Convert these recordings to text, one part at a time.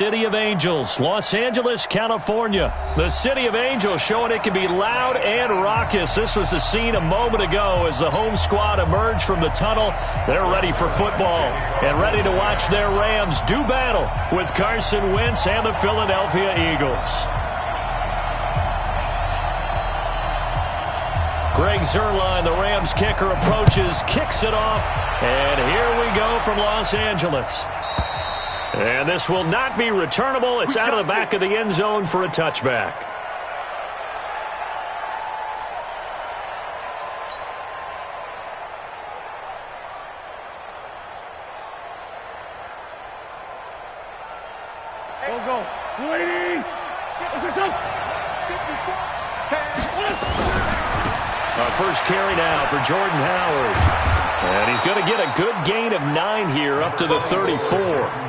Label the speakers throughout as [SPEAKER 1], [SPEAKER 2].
[SPEAKER 1] City of Angels, Los Angeles, California. The City of Angels showing it can be loud and raucous. This was the scene a moment ago as the home squad emerged from the tunnel. They're ready for football and ready to watch their Rams do battle with Carson Wentz and the Philadelphia Eagles. Greg Zuerlein, the Rams kicker, approaches, kicks it off, and here we go from Los Angeles. And this will not be returnable. It's out of the back of the end zone for a touchback.
[SPEAKER 2] Go. Lady.
[SPEAKER 1] Our first carry now for Jordan Howard. And he's going to get a good gain of 9 here up to the 34.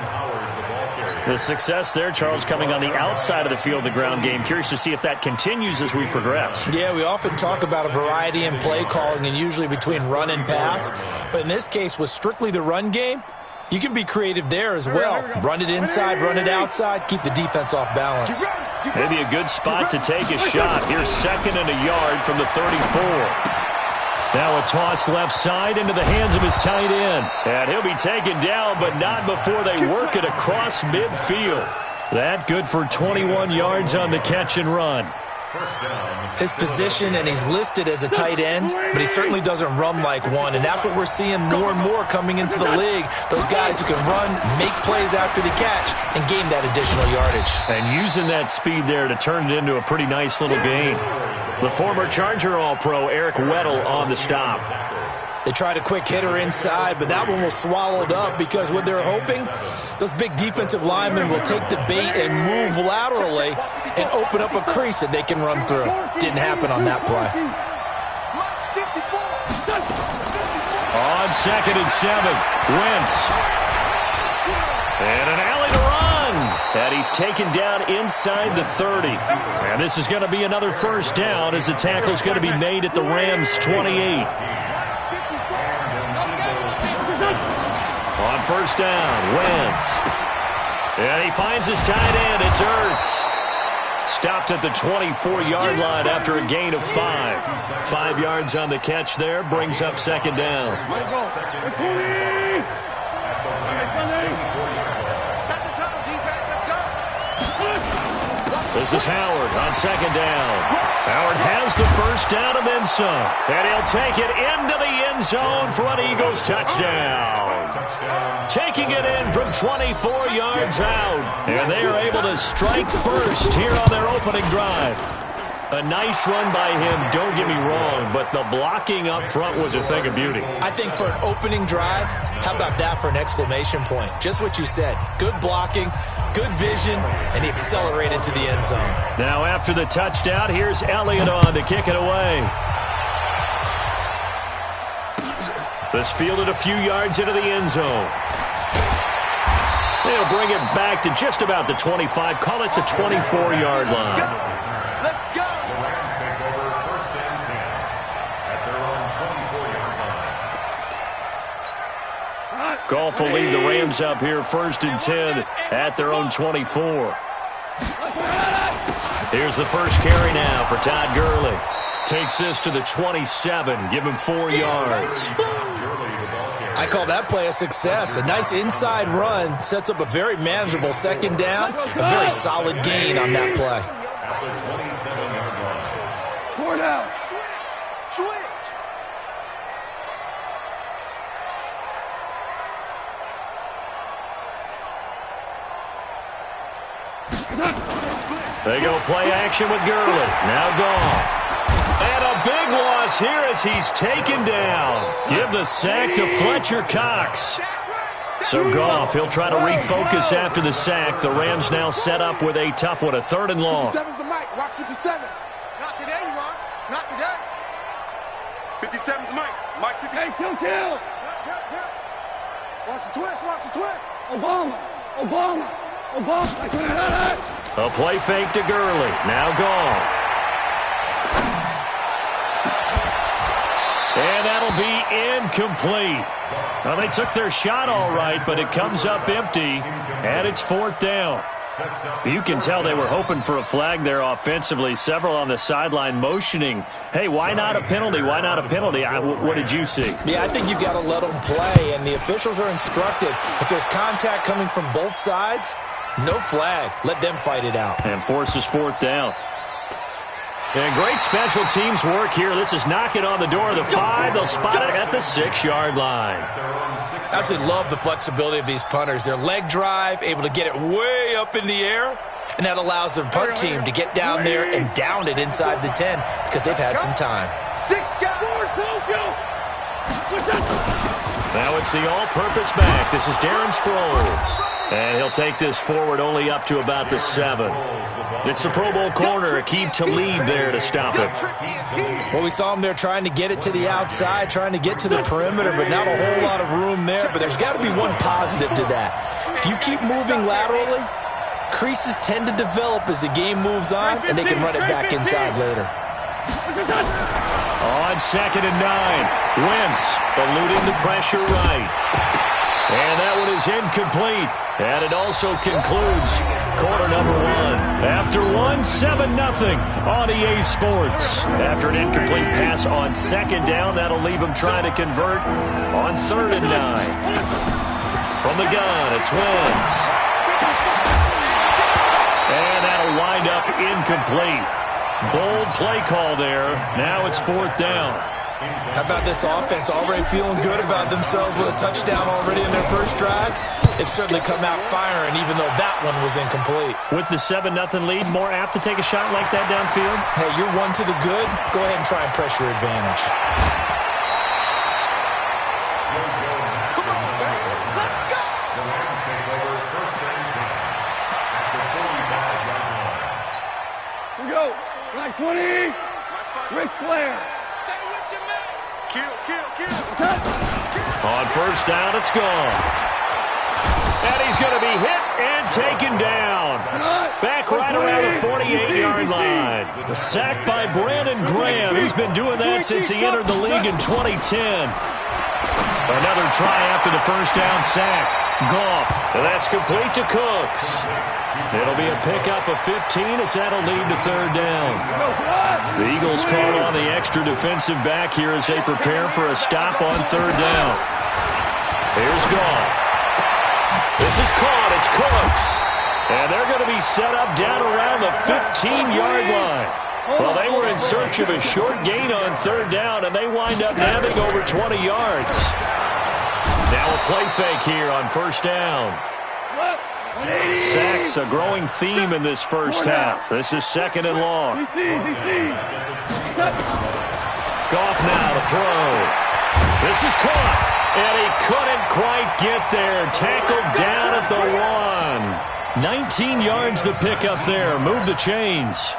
[SPEAKER 1] The success there, Charles, coming on the outside of the field, the ground game. Curious to see if that continues as we progress.
[SPEAKER 3] Yeah, we often talk about a variety in play calling and usually between run and pass. But in this case, with strictly the run game, you can be creative there as well. Run it inside, run it outside, keep the defense off balance.
[SPEAKER 1] Maybe a good spot to take a shot. Here's 2nd and a yard from the 34. Now a toss left side into the hands of his tight end. And he'll be taken down, but not before they work it across midfield. That good for 21 yards on the catch and run.
[SPEAKER 3] His position, and he's listed as a tight end, but he certainly doesn't run like one. And that's what we're seeing more and more coming into the league. Those guys who can run, make plays after the catch, and gain that additional yardage.
[SPEAKER 1] And using that speed there to turn it into a pretty nice little gain. The former Charger All-Pro Eric Weddle on the stop.
[SPEAKER 3] They tried a quick hitter inside, but that one was swallowed up because what they're hoping, those big defensive linemen will take the bait and move laterally and open up a crease that they can run through. Didn't happen on that play.
[SPEAKER 1] On 2nd and 7, Wentz. And an alley to run. And he's taken down inside the 30. And this is going to be another first down as the tackle's going to be made at the Rams' 28. On first down, Wentz. And he finds his tight end. It's Ertz. Stopped at the 24-yard line after a gain of 5. 5 yards on the catch there. Brings up 2nd down. This is Howard on 2nd down. Howard has the first down and then some. And he'll take it into the end zone for an Eagles touchdown. Taking it in from 24 yards out. And they are able to strike first here on their opening drive. A nice run by him, don't get me wrong, but the blocking up front was a thing of beauty.
[SPEAKER 3] I think for an opening drive, how about that for an exclamation point? Just what you said. Good blocking, good vision, and he accelerated to the end zone.
[SPEAKER 1] Now after the touchdown, here's Elliott on to kick it away. This fielded a few yards into the end zone. They'll bring it back to just about the 25, call it the 24-yard line. Goff will lead the Rams up here 1st and 10 at their own 24. Here's the first carry now for Todd Gurley. Takes this to the 27, give him 4 yards.
[SPEAKER 3] I call that play a success. A nice inside run sets up a very manageable 2nd down. A very solid gain on that play.
[SPEAKER 2] 4 down.
[SPEAKER 4] Switch.
[SPEAKER 1] They go play action with Gurley. Now Goff. And a big loss here as he's taken down. Give the sack to Fletcher Cox. So Goff, he'll try to refocus after the sack. The Rams now set up with a tough one, a 3rd and long.
[SPEAKER 4] 57's the mic. Rock 57. Not today, you are. Not today. 57's the mic. Mike 50.
[SPEAKER 2] Hey, kill.
[SPEAKER 4] Watch the twist. Watch the twist.
[SPEAKER 2] Obama.
[SPEAKER 1] A play fake to Gurley. Now Goff. And that'll be incomplete. Well, they took their shot all right, but it comes up empty, and it's 4th down. You can tell they were hoping for a flag there offensively. Several on the sideline motioning, hey, why not a penalty? Why not a penalty? What did you see?
[SPEAKER 3] Yeah, I think you've got to let them play, and the officials are instructed. If there's contact coming from both sides, no flag. Let them fight it out.
[SPEAKER 1] And forces fourth down. And great special teams work here. This is knocking on the door of the 5. They'll spot it at the 6-yard line.
[SPEAKER 3] I absolutely love the flexibility of these punters. Their leg drive, able to get it way up in the air, and that allows the punt team to get down there and down it inside the 10 because they've had some time.
[SPEAKER 1] Now it's the all-purpose back. This is Darren Sproles. And he'll take this forward only up to about the 7. It's the Pro Bowl corner, Aqib Talib there to stop it.
[SPEAKER 3] Well, we saw him there trying to get it to the outside, trying to get to the perimeter, but not a whole lot of room there. But there's got to be one positive to that. If you keep moving laterally, creases tend to develop as the game moves on, and they can run it back inside later.
[SPEAKER 1] On 2nd and 9, Wentz eluding the pressure right. And that one is incomplete. And it also concludes quarter number 1. After 7-0 on EA Sports. After an incomplete pass on 2nd down, that'll leave him trying to convert on 3rd and 9. From the gun, it's Wentz. And that'll wind up incomplete. Bold play call there. Now it's 4th down.
[SPEAKER 3] How about this offense already feeling good about themselves with a touchdown already in their first drive? It's certainly come out firing, even though that one was incomplete.
[SPEAKER 1] With the 7-0 lead, more apt to take a shot like that downfield?
[SPEAKER 3] Hey, you're 1 to the good. Go ahead and try and press your advantage.
[SPEAKER 2] Here we go. Like 20. Ric Flair.
[SPEAKER 4] Kill.
[SPEAKER 1] On 1st down, it's gone. And he's going to be hit and taken down. Back right around the 48-yard line. The sack by Brandon Graham. He's been doing that since he entered the league in 2010. Another try after the 1st down sack. Goff. And that's complete to Cooks. It'll be a pickup of 15 as that'll lead to 3rd down. The Eagles call on the extra defensive back here as they prepare for a stop on 3rd down. Here's Goff. This is caught. It's Cooks. And they're going to be set up down around the 15-yard line. Well, they were in search of a short gain on 3rd down, and they wind up nabbing over 20 yards. Now a play fake here on 1st down. Sacks, a growing theme in this first half. This is 2nd and long. Goff now to throw. This is caught. And he couldn't quite get there. Tackled down at the 1. 19 yards to pick up there. Move the chains.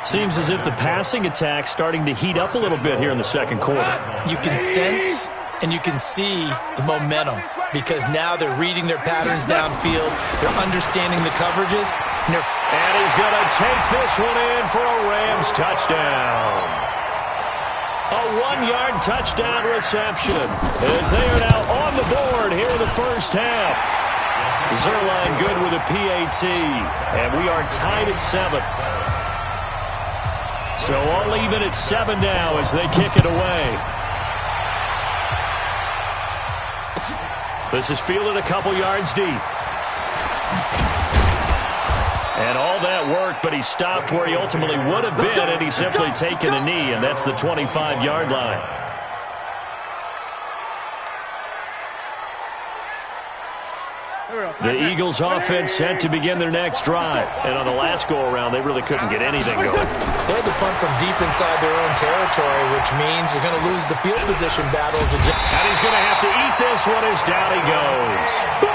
[SPEAKER 1] Seems as if the passing attack's starting to heat up a little bit here in the 2nd quarter.
[SPEAKER 3] You can sense and you can see the momentum because now they're reading their patterns downfield. They're understanding the coverages. And
[SPEAKER 1] he's going to take this one in for a Rams touchdown. A 1-yard touchdown reception as they are now on the board here in the first half. Zerline good with a PAT, and we are tied at 7. So all even at 7 now as they kick it away. This is fielded a couple yards deep. And all that work, but he stopped where he ultimately would have been, and he's simply taken a knee, and that's the 25-yard line. The Eagles offense set to begin their next drive. And on the last go-around, they really couldn't get anything going.
[SPEAKER 3] They had to punt from deep inside their own territory, which means they're going to lose the field position battles.
[SPEAKER 1] And he's going to have to eat this one as down he goes.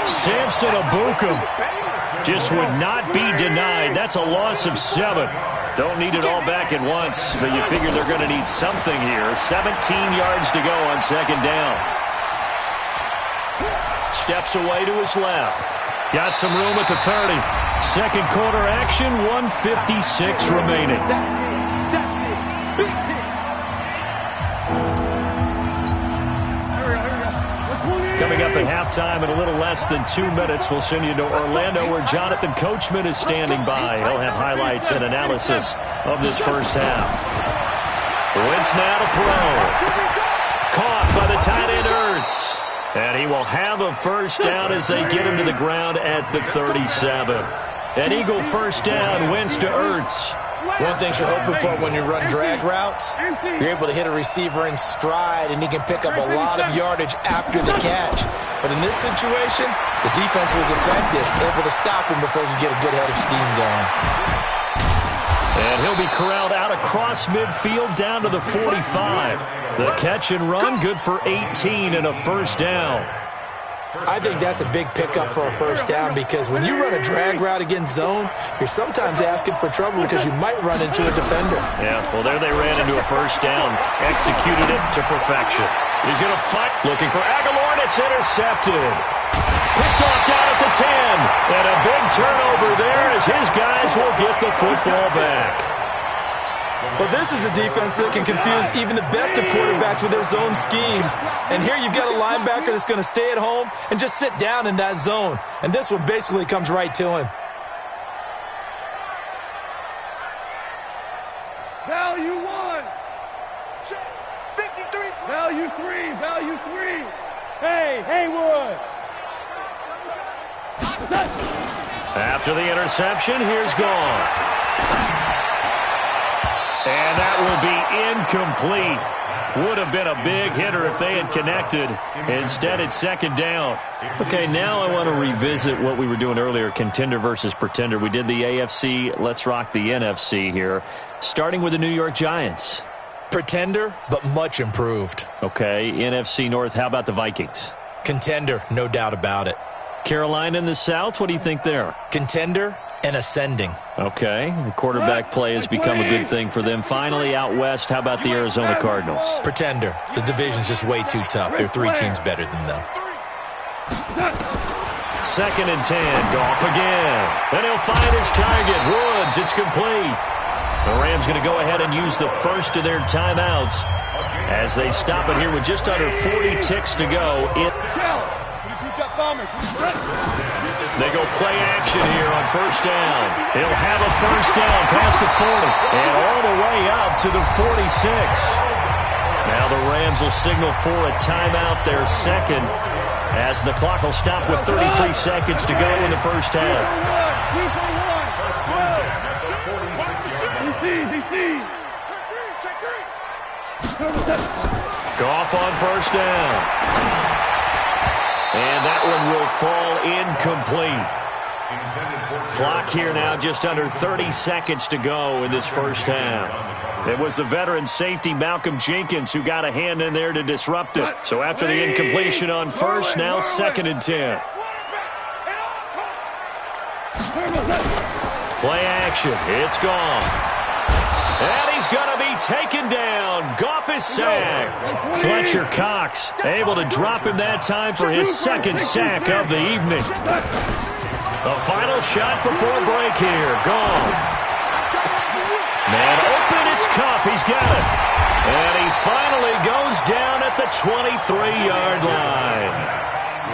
[SPEAKER 1] Samson Abukum just would not be denied. That's a loss of 7. Don't need it all back at once, but you figure they're going to need something here. 17 yards to go on 2nd down. Steps away to his left. Got some room at the 30. 2nd quarter action, 1:56 remaining. Coming up at halftime in a little less than 2 minutes, we'll send you to Orlando where Jonathan Coachman is standing by. He'll have highlights and analysis of this first half. Wentz now to throw. Caught by the tight end Ertz. And he will have a first down as they get him to the ground at the 37. An Eagle first down, Wentz to Ertz.
[SPEAKER 3] One thing you're hoping for when you run drag routes, you're able to hit a receiver in stride, and he can pick up a lot of yardage after the catch. But in this situation, the defense was effective, able to stop him before he could get a good head of steam going.
[SPEAKER 1] And he'll be corralled out across midfield down to the 45. The catch and run, good for 18 and a first down.
[SPEAKER 3] I think that's a big pickup for a first down because when you run a drag route against zone, you're sometimes asking for trouble because you might run into a defender.
[SPEAKER 1] Yeah, well, there they ran into a first down, executed it to perfection. He's going to fight, looking for Aguilar, and it's intercepted. Picked off down at the 10, and a big turnover there as his guys will get the football back.
[SPEAKER 3] Well, this is a defense that can confuse even the best of quarterbacks with their zone schemes. And here you've got a linebacker that's going to stay at home and just sit down in that zone. And this one basically comes right to him.
[SPEAKER 2] Value 1.
[SPEAKER 4] 53.
[SPEAKER 2] Value 3. Value 3. Hey, Haywood.
[SPEAKER 1] After the interception, here's Goff. And that will be incomplete. Would have been a big hitter if they had connected. Instead, it's second down. Okay, now I want to revisit what we were doing earlier, contender versus pretender. We did the AFC. Let's rock the NFC here, starting with the New York Giants.
[SPEAKER 3] Pretender, but much improved.
[SPEAKER 1] Okay, NFC North, how about the Vikings?
[SPEAKER 3] Contender, no doubt about it.
[SPEAKER 1] Carolina in the South, what do you think there?
[SPEAKER 3] Contender and ascending.
[SPEAKER 1] Okay, the quarterback play has become a good thing for them. Finally, out west, how about the Arizona Cardinals?
[SPEAKER 3] Pretender. The division's just way too tough. There are 3 teams better than them.
[SPEAKER 1] Second and 10, Goff again. And he'll find his target, Woods. It's complete. The Rams going to go ahead and use the first of their timeouts as they stop it here with just under 40 ticks to go. They go play action here on first down. He'll have a first down past the 40 and all the way up to the 46. Now the Rams will signal for a timeout, their second, as the clock will stop with 33 seconds to go in the first half. Goff on first down. And that one will fall incomplete. Clock here now just under 30 seconds to go in this first half. It was the veteran safety Malcolm Jenkins who got a hand in there to disrupt it. So after the incompletion on first, now second and 10. Play action. It's Goff. And he's going to be taken down. Goff is sacked. Fletcher Cox able to drop him that time for his second sack of the evening. The final shot before break here. Goff. Man open, it's Cup. He's got it. And he finally goes down at the 23-yard line.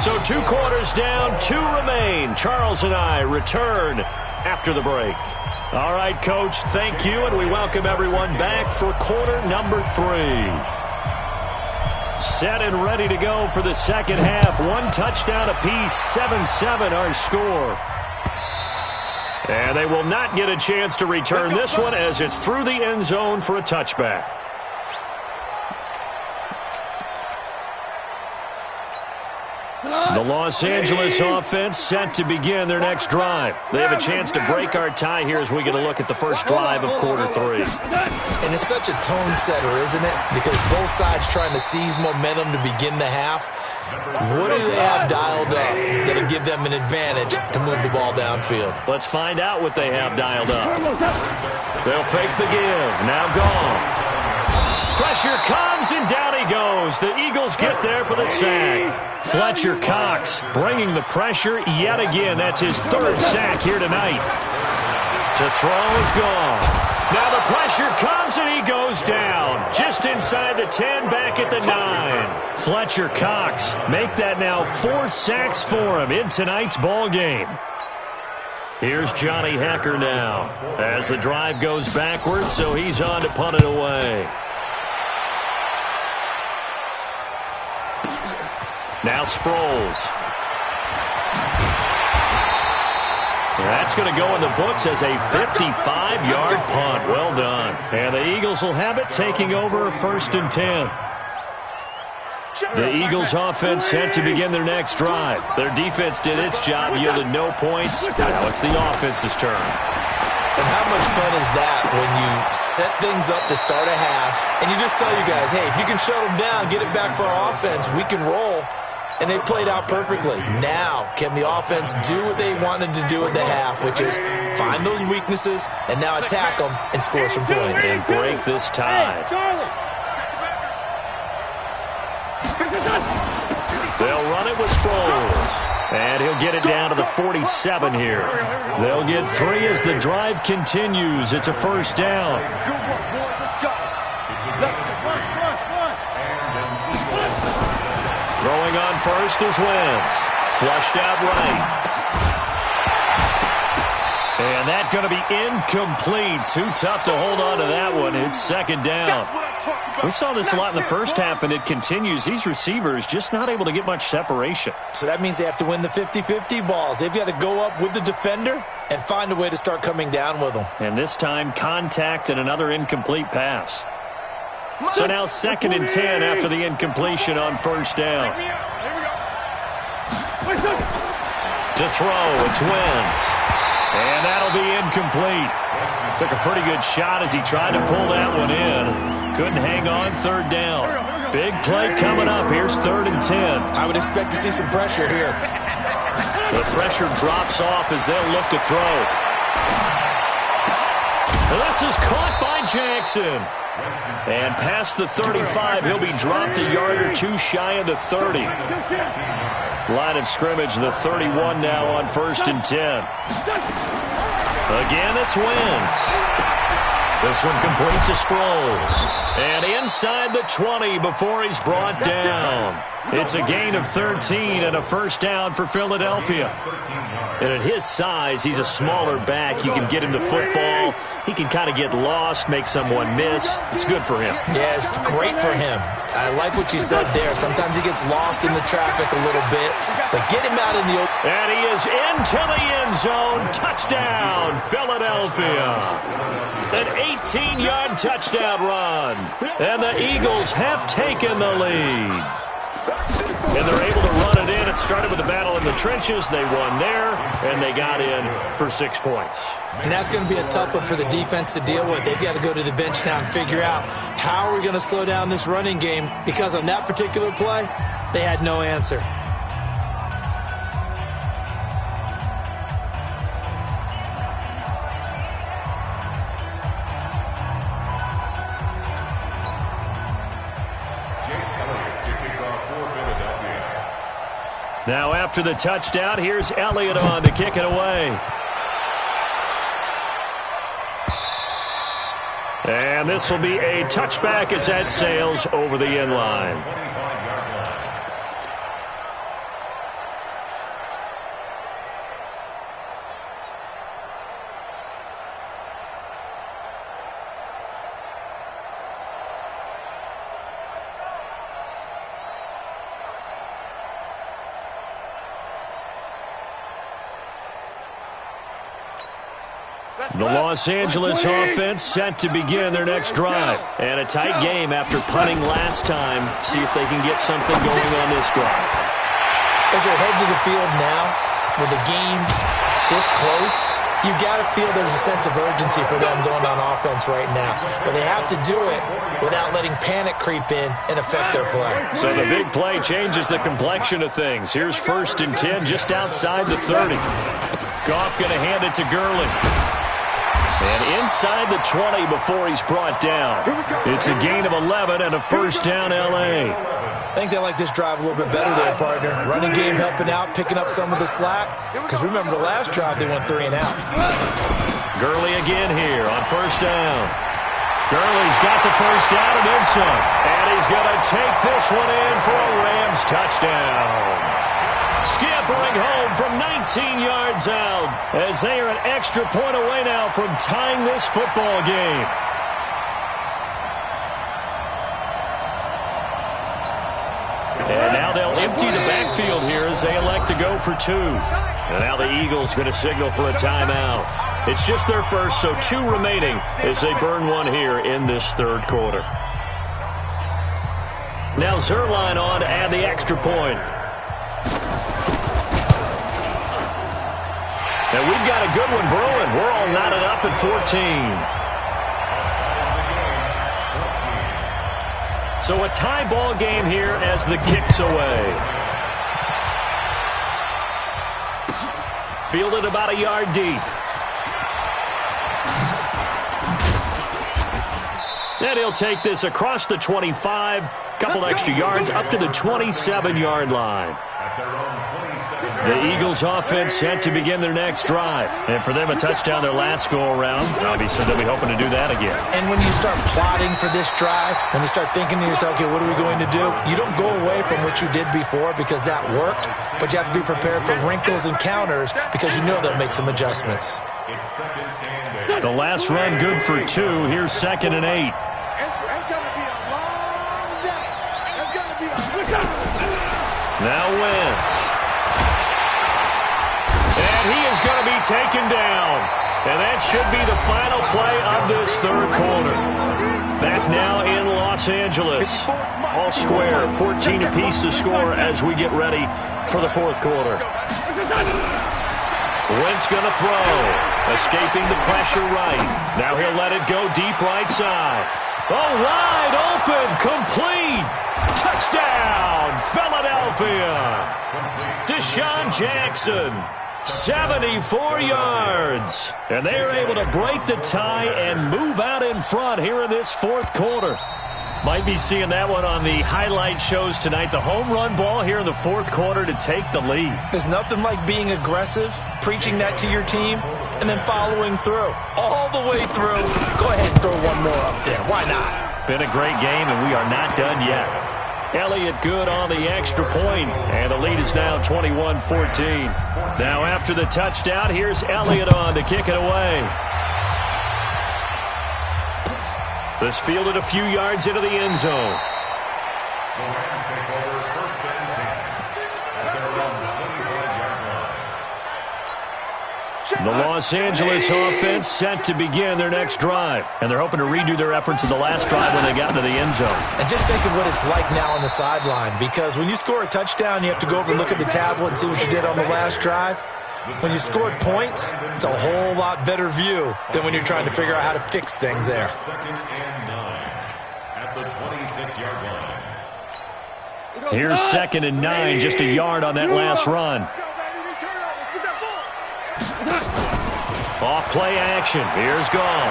[SPEAKER 1] So 2 quarters down, 2 remain. Charles and I return after the break. All right, Coach, thank you, and we welcome everyone back for quarter number 3. Set and ready to go for the second half. 1 touchdown apiece, 7-7 our score. And they will not get a chance to return this one as it's through the end zone for a touchback. The Los Angeles offense set to begin their next drive. They have a chance to break our tie here as we get a look at the first drive of quarter 3.
[SPEAKER 3] And it's such a tone setter, isn't it? Because both sides trying to seize momentum to begin the half. What do they have dialed up that'll give them an advantage to move the ball downfield?
[SPEAKER 1] Let's find out what they have dialed up. They'll fake the give. Now Goff. Pressure comes, and down he goes. The Eagles get there for the sack. Fletcher Cox bringing the pressure yet again. That's his 3rd sack here tonight. To throw is Goff. Now the pressure comes and he goes down. Just inside the 10, back at the 9. Fletcher Cox make that now 4 sacks for him in tonight's ball game. Here's Johnny Hecker now as the drive goes backwards, so he's on to punt it away. Now Sproles. That's going to go in the books as a 55-yard punt. Well done. And the Eagles will have it, taking over 1st and 10. The Eagles offense set to begin their next drive. Their defense did its job, yielded no points. Now it's the offense's turn.
[SPEAKER 3] And how much fun is that when you set things up to start a half, and you just tell you guys, hey, if you can shut them down, get it back for our offense, we can roll. And they played out perfectly. Now, can the offense do what they wanted to do at the half, which is find those weaknesses and now attack them and score some points.
[SPEAKER 1] And break this tie. They'll run it with Sproles. And he'll get it down to the 47 here. They'll get 3 as the drive continues. It's a 1st down. Throwing on first is Wentz. Flushed out right. And that's going to be incomplete. Too tough to hold on to that one. It's 2nd down. We saw this a lot in the first half, and it continues. These receivers just not able to get much separation.
[SPEAKER 3] So that means they have to win the 50-50 balls. They've got to go up with the defender and find a way to start coming down with them.
[SPEAKER 1] And this time, contact and another incomplete pass. So now 2nd and 10 after the incompletion on 1st down. To throw, it's Wentz. And that'll be incomplete. Took a pretty good shot as he tried to pull that one in. Couldn't hang on, 3rd down. Big play coming up. Here's 3rd and 10.
[SPEAKER 3] I would expect to see some pressure here.
[SPEAKER 1] The pressure drops off as they'll look to throw. This is caught by Jackson. And past the 35, he'll be dropped a yard or 2 shy of the 30. Line of scrimmage, the 31 now on 1st and 10. Again, it's Wentz. This one complete to Sproles. And inside the 20 before he's brought down. It's a gain of 13 and a 1st down for Philadelphia. And at his size, he's a smaller back. You can get him the football. He can kind of get lost, make someone miss. It's good for him.
[SPEAKER 3] Yeah, it's great for him. I like what you said there. Sometimes he gets lost in the traffic a little bit, but get him out in the open.
[SPEAKER 1] And he is into the end zone. Touchdown, Philadelphia. An 18-yard touchdown run. And the Eagles have taken the lead. And they're able to run it in. It started with a battle in the trenches. They won there, and they got in for 6 points.
[SPEAKER 3] And that's going to be a tough one for the defense to deal with. They've got to go to the bench now and figure out how are we going to slow down this running game, because on that particular play, they had no answer.
[SPEAKER 1] Now after the touchdown, here's Elliott on to kick it away. And this will be a touchback as that sails over the end line. The Los Angeles offense set to begin their next drive. And a tight game after punting last time. See if they can get something going on this drive.
[SPEAKER 3] As they head to the field now, with the game this close, you've got to feel there's a sense of urgency for them going on offense right now. But they have to do it without letting panic creep in and affect their play.
[SPEAKER 1] So the big play changes the complexion of things. Here's 1st and 10 just outside the 30. Goff going to hand it to Gurley. And inside the 20 before he's brought down. It's a gain of 11 and a 1st down, L.A.
[SPEAKER 3] I think they like this drive a little bit better there, partner. Running game helping out, picking up some of the slack. Because remember, the last drive they went 3 and out.
[SPEAKER 1] Gurley again here on first down. Gurley's got the first down and then some. And he's going to take this one in for a Rams touchdown. Scampering home from 19 yards out as they are an extra point away now from tying this football game. And now they'll empty the backfield here as they elect to go for two. And now the Eagles going to signal for a timeout. It's just their first, so 2 remaining as they burn one here in this third quarter. Now Zerline on to add the extra point. And we've got a good one brewing. We're all knotted up at 14. So a tie ball game here as the kick's away. Fielded about a yard deep. And he'll take this across the 25, couple extra yards up to the 27-yard line. The Eagles offense set to begin their next drive. And for them, a touchdown their last go-around. Obviously, they'll be hoping to do that again.
[SPEAKER 3] And when you start plotting for this drive, when you start thinking to yourself, okay, what are we going to do? You don't go away from what you did before because that worked, but you have to be prepared for wrinkles and counters because you know they'll make some adjustments.
[SPEAKER 1] The last run good for 2. Here's 2nd and 8.
[SPEAKER 4] It's going to be a long day. It's going to be a...
[SPEAKER 1] Now Wentz. And he is going to be taken down. And that should be the final play of this third quarter. Back now in Los Angeles. All square, 14 apiece to score as we get ready for the fourth quarter. Wentz going to throw. Escaping the pressure right. Now he'll let it go deep right side. Oh, wide open, complete. Touchdown, Philadelphia. Deshaun Jackson, 74 yards. And they are able to break the tie and move out in front here in this fourth quarter. Might be seeing that one on the highlight shows tonight. The home run ball here in the fourth quarter to take the lead.
[SPEAKER 3] There's nothing like being aggressive, preaching that to your team, and then following through. All the way through. Go ahead and throw one more up there. Why not?
[SPEAKER 1] Been a great game, and we are not done yet. Elliott good on the extra point, and the lead is now 21-14. Now after the touchdown, here's Elliott on to kick it away. This fielded a few yards into the end zone. The Los Angeles offense set to begin their next drive. And they're hoping to redo their efforts in the last drive when they got into the end zone.
[SPEAKER 3] And just think of what it's like now on the sideline. Because when you score a touchdown, you have to go over and look at the tablet and see what you did on the last drive. When you scored points, it's a whole lot better view than when you're trying to figure out how to fix things there.
[SPEAKER 1] Here's 2nd and 9, just a yard on that last run. Off play action. Here's Goff.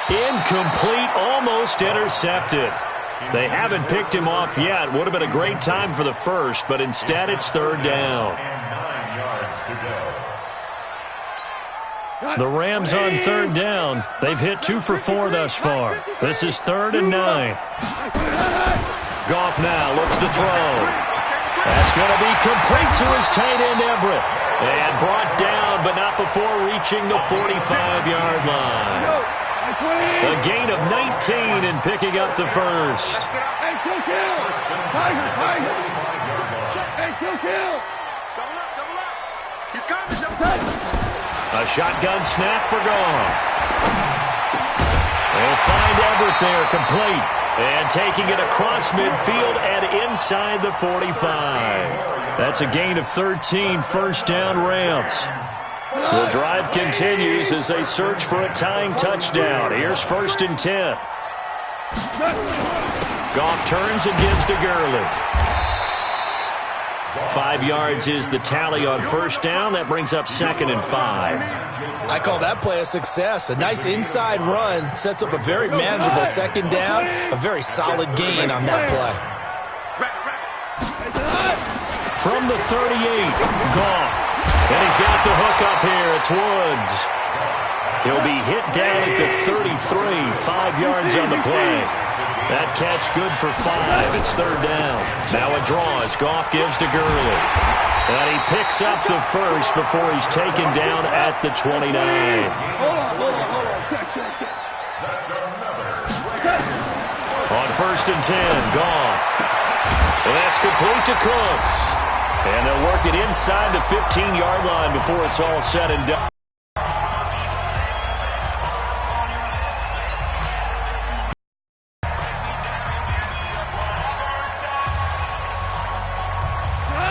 [SPEAKER 1] Incomplete, almost intercepted. They haven't picked him off yet. Would have been a great time for the first, but instead it's third down. The Rams on third down. They've hit 2 for 4 thus far. This is 3rd and 9. Goff now looks to throw. That's going to be complete to his tight end Everett. And brought down, but not before reaching the 45-yard line. A gain of 19 and picking up the first.
[SPEAKER 2] Hey, kill. Tiger. Hey, kill.
[SPEAKER 4] Double up. He's coming. Double up.
[SPEAKER 1] A shotgun snap for Goff. They'll find Everett there, complete. And taking it across midfield and inside the 45. That's a gain of 13, first down Rams. The drive continues as they search for a tying touchdown. Here's 1st and 10. Goff turns and gives to Gurley. 5 yards is the tally on first down. That brings up 2nd and 5.
[SPEAKER 3] I call that play a success. A nice inside run sets up a very manageable 2nd down. A very solid gain on that play.
[SPEAKER 1] From the 38, Goff And he's got the hook up here. It's Woods. He'll be hit down at the 33, 5 yards on the play. That catch good for 5. It's third down. Now a draw as Goff gives to Gurley. And he picks up the first before he's taken down at the 29.
[SPEAKER 2] Hold on.
[SPEAKER 1] On first and 10, Goff. And that's complete to Cooks. And they'll work it inside the 15-yard line before it's all said and done.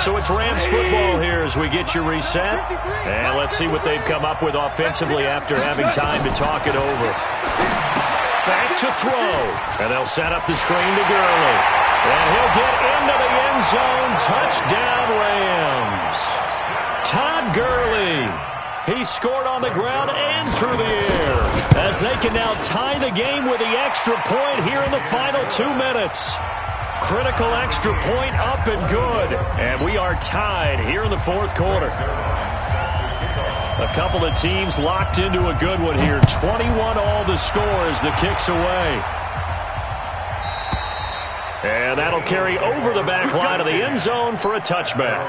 [SPEAKER 1] So it's Rams football here as we get you reset. And let's see what they've come up with offensively after having time to talk it over. Back to throw. And they'll set up the screen to Gurley. And he'll get into the end zone. Touchdown, Rams. Todd Gurley. He scored on the ground and through the air as they can now tie the game with the extra point here in the final 2 minutes. Critical extra point up and good. And we are tied here in the fourth quarter. A couple of teams locked into a good one here. 21 all the score as the kick's away. And that'll carry over the back line of the end zone for a touchback.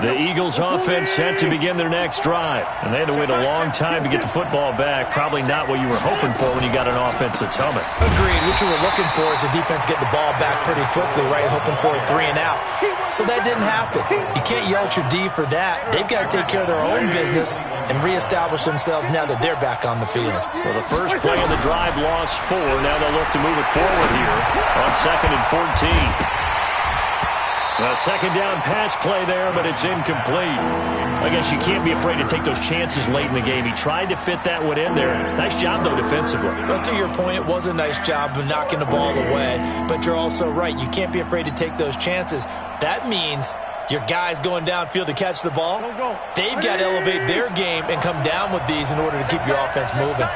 [SPEAKER 1] The Eagles offense set to begin their next drive. And they had to wait a long time to get the football back. Probably not what you were hoping for when you got an offense that's humming.
[SPEAKER 3] Agreed. What you were looking for is the defense get the ball back pretty quickly, right? Hoping for a 3 and out. So that didn't happen. You can't yell at your D for that. They've got to take care of their own business and reestablish themselves now that they're back on the field.
[SPEAKER 1] Well, the first play of the drive lost 4. Now they'll look to move it forward here on 2nd and 14. A second down pass play there, but it's incomplete. I guess you can't be afraid to take those chances late in the game. He tried to fit that one in there. Nice job, though, defensively.
[SPEAKER 3] But to your point, it was a nice job of knocking the ball away. But you're also right. You can't be afraid to take those chances. That means your guys going downfield to catch the ball, they've got to elevate their game and come down with these in order to keep your offense moving.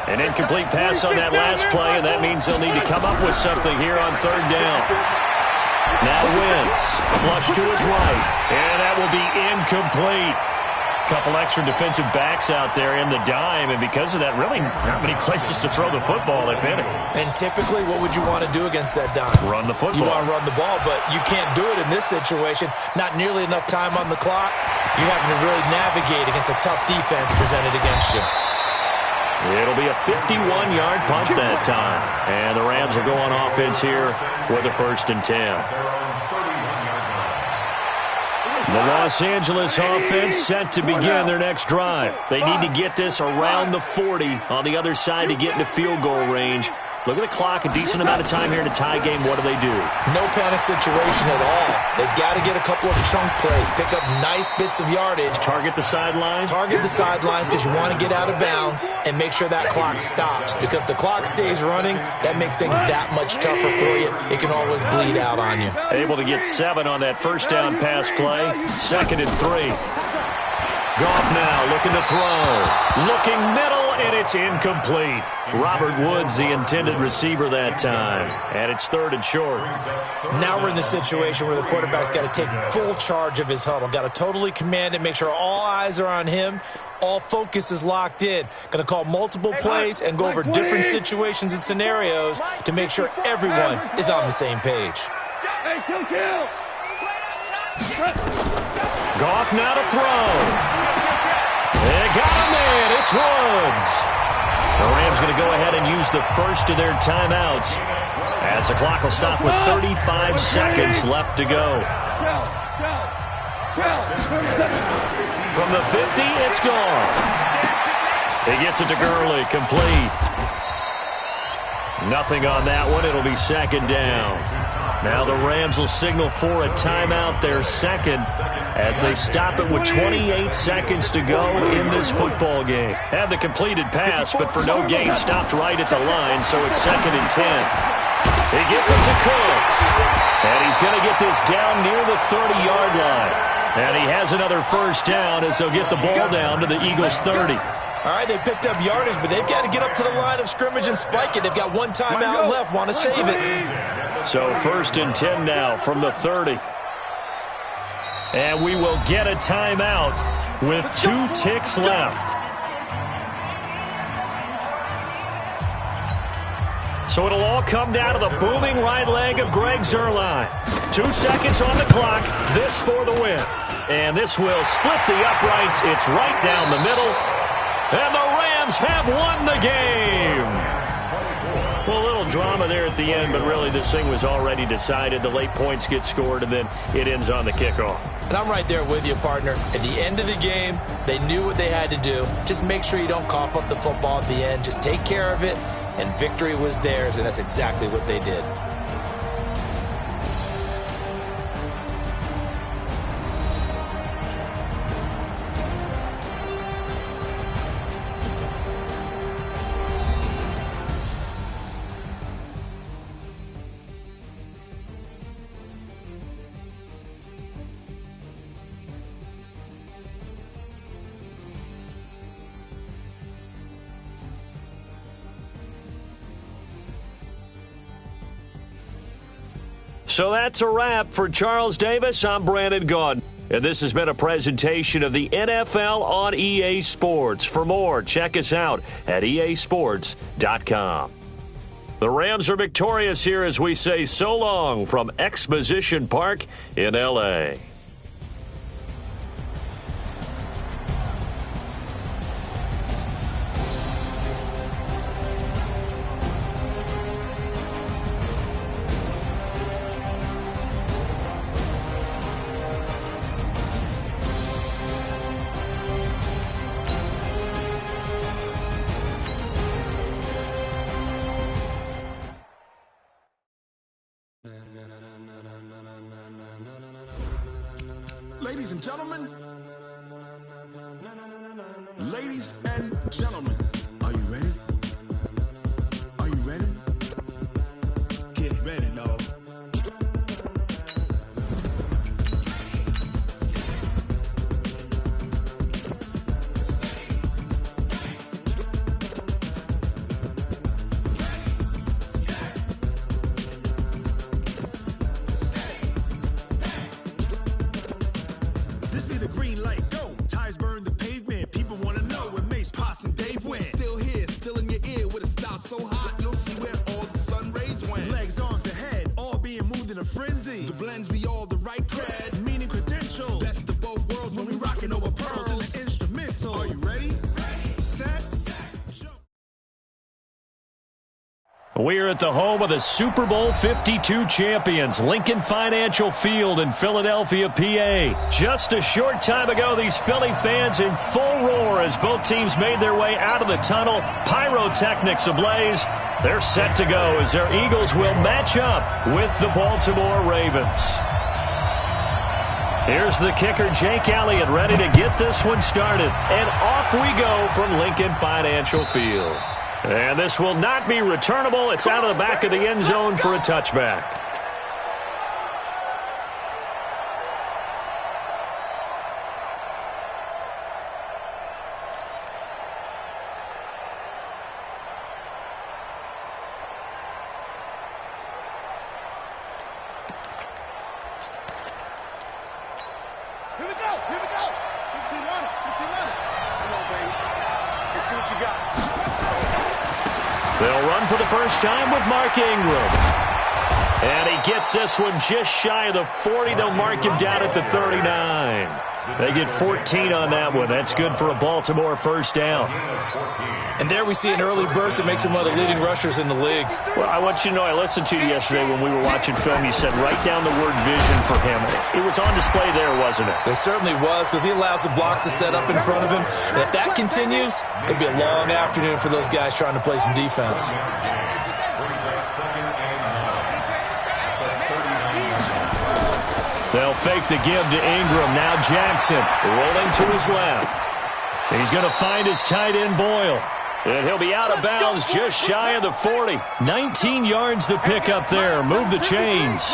[SPEAKER 1] An incomplete pass on that last play, and that means they'll need to come up with something here on third down. Now Wentz, flush to his right, and that will be incomplete. Couple extra defensive backs out there in the dime, and because of that, really not many places to throw the football, if any.
[SPEAKER 3] And typically, what would you want to do against that dime?
[SPEAKER 1] Run the football.
[SPEAKER 3] You want to run the ball, but you can't do it in this situation. Not nearly enough time on the clock. You're having to really navigate against a tough defense presented against you.
[SPEAKER 1] It'll be a 51-yard punt that time. And the Rams will go on offense here with a 1st and 10. The Los Angeles offense set to begin their next drive. They need to get this around the 40 on the other side to get into field goal range. Look at the clock, a decent amount of time here in a tie game. What do?
[SPEAKER 3] No panic situation at all. They've got to get a couple of chunk plays, pick up nice bits of yardage.
[SPEAKER 1] Target the sidelines?
[SPEAKER 3] Target the sidelines because you want to get out of bounds and make sure that clock stops. Because if the clock stays running, that makes things that much tougher for you. It can always bleed out on you.
[SPEAKER 1] Able to get 7 on that first down pass play. 2nd and 3. Goff now looking to throw. Looking middle, and it's incomplete. Robert Woods, the intended receiver that time. And it's 3rd and short.
[SPEAKER 3] Now we're in the situation where the quarterback's got to take full charge of his huddle. Got to totally command it, make sure all eyes are on him. All focus is locked in. Going to call multiple plays and go over different situations and scenarios to make sure everyone is on the same page.
[SPEAKER 2] Hey, kill.
[SPEAKER 1] Goff now to throw. They got him in. It's Woods. The Rams going to go ahead and use the first of their timeouts as the clock will stop with 35 seconds left to go. From the 50, it's Goff. He gets it to Gurley, complete. Nothing on that one. It'll be 2nd down. Now the Rams will signal for a timeout, their 2nd, as they stop it with 28 seconds to go in this football game. Have the completed pass, but for no gain, stopped right at the line, so it's 2nd and 10. He gets it to Cooks, and he's going to get this down near the 30-yard line. And he has another first down as they'll get the ball down to the Eagles' 30.
[SPEAKER 3] All right, they picked up yardage, but they've got to get up to the line of scrimmage and spike it. They've got one timeout left, want to save it.
[SPEAKER 1] So 1st and 10 now from the 30. And we will get a timeout with 2 ticks left. So it'll all come down to the booming right leg of Greg Zuerlein. 2 seconds on the clock. This for the win. And this will split the uprights. It's right down the middle. And the Rams have won the game. Well, a little drama there at the end, but really this thing was already decided. The late points get scored, and then it ends on the kickoff.
[SPEAKER 3] And I'm right there with you, partner. At the end of the game, they knew what they had to do. Just make sure you don't cough up the football at the end. Just take care of it, and victory was theirs, and that's exactly what they did.
[SPEAKER 1] So that's a wrap for Charles Davis. I'm Brandon Gaudin. And this has been a presentation of the NFL on EA Sports. For more, check us out at easports.com. The Rams are victorious here as we say so long from Exposition Park in L.A.
[SPEAKER 5] Ladies and gentlemen, are you ready? Are you ready? Get ready, dog. This be the green light, go. Tires burn the pavement. People want to know when Mace, Poss, and Dave went. Still here, still in your ear with a style so hot, you'll see where all the sun rays went. Legs, arms, and head, all being moved in a frenzy. The blends be all the right cred, meaning credentials. Best of both worlds when we rockin' over pearls in the instrumental. Are you ready? Set, jump.
[SPEAKER 1] We're at the home of the Super Bowl 52 champions, Lincoln Financial Field in Philadelphia, PA. Just a short time ago, these Philly fans in full roar as both teams made their way out of the tunnel. Pyrotechnics ablaze. They're set to go as their Eagles will match up with the Baltimore Ravens. Here's the kicker, Jake Elliott, ready to get this one started. And off we go from Lincoln Financial Field. And this will not be returnable. It's out of the back of the end zone for a touchback.
[SPEAKER 4] Here we go. 15 on it. Come on, baby. Let's see what you got.
[SPEAKER 1] They'll run for the first time with Mark Ingram. And he gets this one just shy of the 40. They'll mark him down at the 39. They get 14 on that one. That's good for a Baltimore first down.
[SPEAKER 3] And there we see an early burst that makes him one of the leading rushers in the league.
[SPEAKER 1] Well, I want you to know, I listened to you yesterday when we were watching film. You said write down the word vision for him. It was on display there, wasn't it?
[SPEAKER 3] It certainly was, because he allows the blocks to set up in front of him. And if that continues, it'll be a long afternoon for those guys trying to play some defense.
[SPEAKER 1] They'll fake the give to Ingram. Now Jackson rolling to his left. He's going to find his tight end, Boyle. And he'll be out of bounds just shy of the 40. 19 yards to pick up there. Move the chains.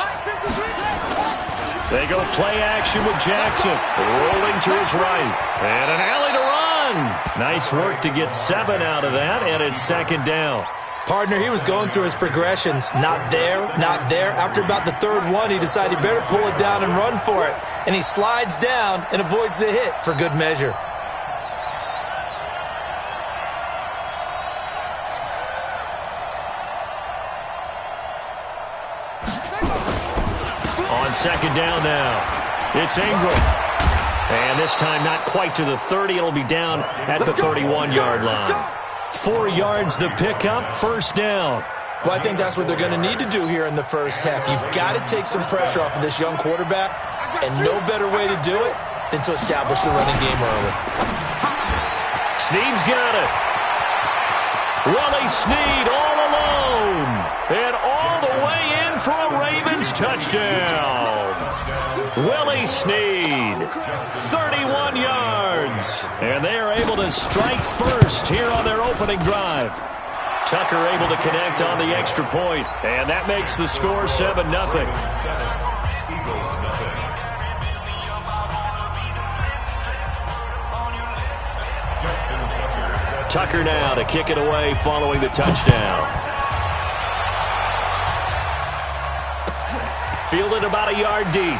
[SPEAKER 1] They go play action with Jackson. Rolling to his right. And an alley to run. Nice work to get 7 out of that, and it's second down.
[SPEAKER 3] Partner, he was going through his progressions. Not there, not there. After about the third one, he decided he better pull it down and run for it. And he slides down and avoids the hit for good measure.
[SPEAKER 1] On second down now, it's Ingram. And this time not quite to the 30. It'll be down at the 31-yard line. 4 yards the pickup, first down.
[SPEAKER 3] Well, I think that's what they're going to need to do here in the first half. You've got to take some pressure off of this young quarterback, and no better way to do it than to establish the running game early.
[SPEAKER 1] Snead's got it. Willie Snead all alone. And all the way in for a Ravens touchdown. Willie Snead, 31 yards. And they are able to strike first here on their opening drive. Tucker able to connect on the extra point. And that makes the score 7-0. Tucker now to kick it away following the touchdown. Fielded about a yard deep.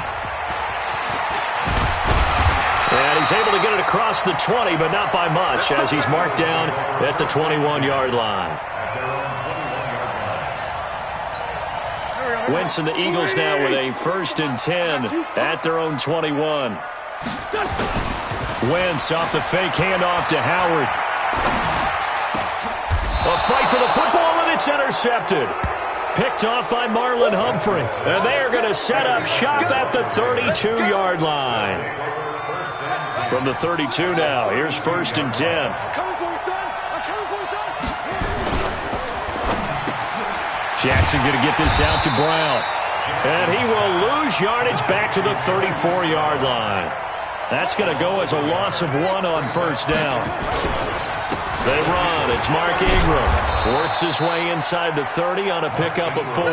[SPEAKER 1] And he's able to get it across the 20, but not by much, as he's marked down at the 21-yard line. Wentz and the Eagles now with a 1st and 10 at their own 21. Wentz off the fake handoff to Howard. A fight for the football, and it's intercepted. Picked off by Marlon Humphrey. And they are going to set up shop at the 32-yard line. From the 32 now, here's 1st and 10. Jackson going to get this out to Brown. And he will lose yardage back to the 34-yard line. That's going to go as a loss of 1 on 1st down. They run. It's Mark Ingram. Works his way inside the 30 on a pickup of 4.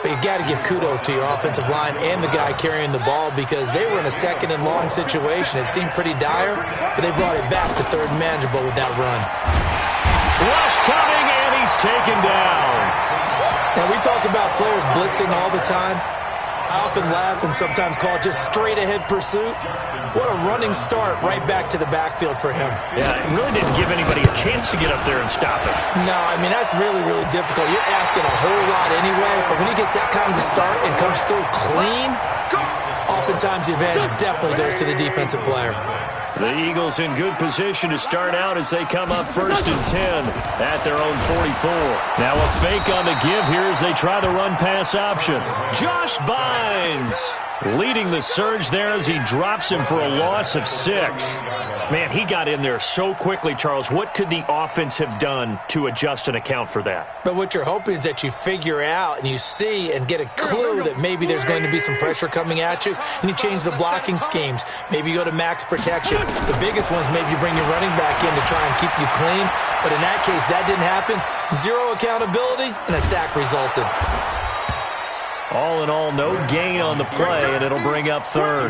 [SPEAKER 3] But you got to give kudos to your offensive line and the guy carrying the ball, because they were in a 2nd and long situation. It seemed pretty dire, but they brought it back to 3rd and manageable with that run.
[SPEAKER 1] Rush coming, and he's taken down.
[SPEAKER 3] Now, we talk about players blitzing all the time. I often laugh and sometimes call it just straight-ahead pursuit. What a running start right back to the backfield for him.
[SPEAKER 1] Yeah, it really didn't give anybody a chance to get up there and stop it.
[SPEAKER 3] No, I mean, that's really, really difficult. You're asking a whole lot anyway, but when he gets that kind of a start and comes through clean, oftentimes the advantage definitely goes to the defensive player.
[SPEAKER 1] The Eagles in good position to start out as they come up 1st and 10 at their own 44. Now a fake on the give here as they try the run-pass option. Josh Bynes leading the surge there as he drops him for a loss of 6. Man, he got in there so quickly, Charles. What could the offense have done to adjust and account for that?
[SPEAKER 3] But what you're hoping is that you figure out and you see and get a clue that maybe there's going to be some pressure coming at you, and you change the blocking schemes. Maybe you go to max protection. The biggest ones, maybe you bring your running back in to try and keep you clean. But in that case, that didn't happen. 0 accountability, and a sack resulted.
[SPEAKER 1] All in all, no gain on the play, and it'll bring up 3rd.